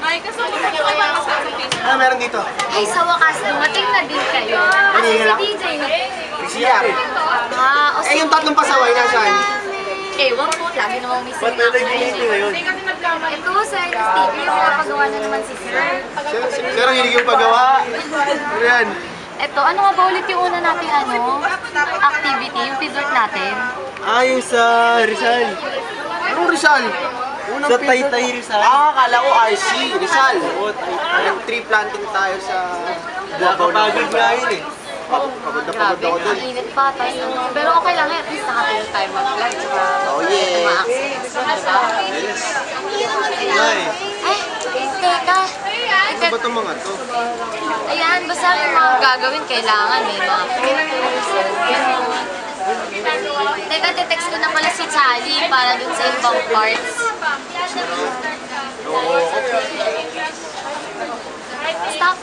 Ay, kasama ko yung ibang sa Facebook. Ano meron dito? Ay, sa wakas, dumating na din kayo. Kasi si DJ. Siya. Ah, o Eh, yung tatlong pasaway, nasaan? Ewan po, lagi namang may Ba't tayo nag-meeting ngayon? Ito, sa TV, pinapagawa na naman si Sir. Sir, ang hilig yung paggawa. Ano yan? Ito, ano nga ba ulit yung una natin activity, yung fieldwork natin? Yung sa Rizal. Anong Rizal? Sa Taytay Rizal. Kala ko RC, Rizal. Tree planting tayo sa... Nakapagod nga yun eh. Pagod na pagod Grabe, ako dun. ang init pa. Pero okay lang, at least nakatayo tayo mag-vlog. Oh yeah. Ma-access, diba? Ay, Ay, teka. ano ba itong mga to? Ayan, basta yung mga gagawin, kailangan may mga photos, gano'n. Teka, text ko na pala si Charlie para dun sa ibang parts. Stop.